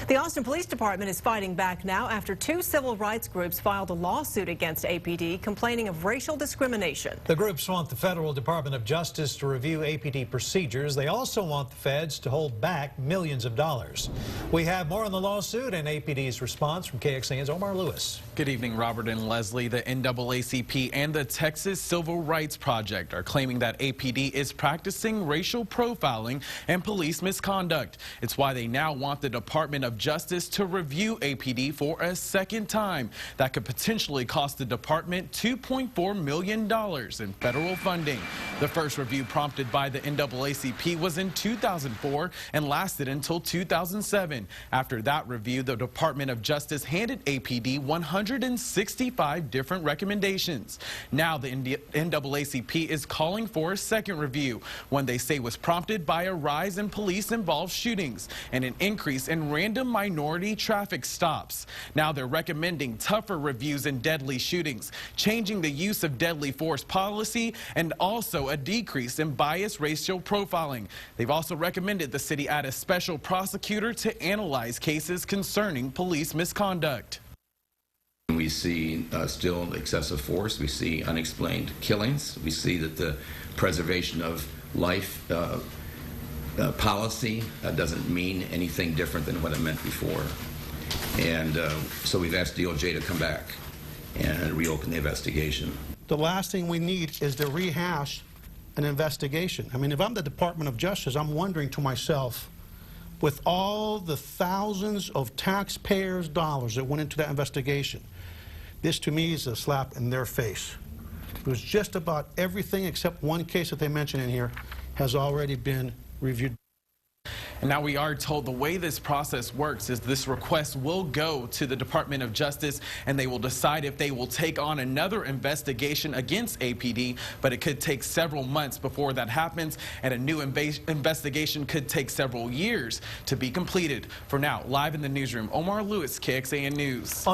The Austin Police Department is fighting back now after two civil rights groups filed a lawsuit against APD complaining of racial discrimination. The groups want the Federal Department of Justice to review APD procedures. They also want the feds to hold back millions of dollars. We have more on the lawsuit and APD's response from KXAN's Omar Lewis. Good evening, Robert and Leslie. The NAACP and the Texas Civil Rights Project are claiming that APD is practicing racial profiling and police misconduct. It's why they now want the Department of Justice to review APD for a second time. That could potentially cost the department $2.4 million in federal funding. The first review prompted by the NAACP was in 2004 and lasted until 2007. After that review, the Department of Justice handed APD 165 different recommendations. Now the NAACP is calling for a second review, one they say was prompted by a rise in police-involved shootings and an increase in random minority traffic stops. Now they're recommending tougher reviews in deadly shootings, changing the use of deadly force policy, and also a decrease in biased racial profiling. They've also recommended the city add a special prosecutor to analyze cases concerning police misconduct. We see still excessive force. We see unexplained killings. We see that the preservation of life policy doesn't mean anything different than what it meant before. And so we've asked DOJ to come back and reopen the investigation. The last thing we need is to rehash an investigation. I mean, if I'm the Department of Justice, I'm wondering to myself, with all the thousands of taxpayers' dollars that went into that investigation, this to me is a slap in their face. It was just about everything except one case that they mentioned in here has already been reviewed. And now we are told the way this process works is this request will go to the Department of Justice and they will decide if they will take on another investigation against APD, but it could take several months before that happens, and a new investigation could take several years to be completed. For now, live in the newsroom, Omar Lewis, KXAN News.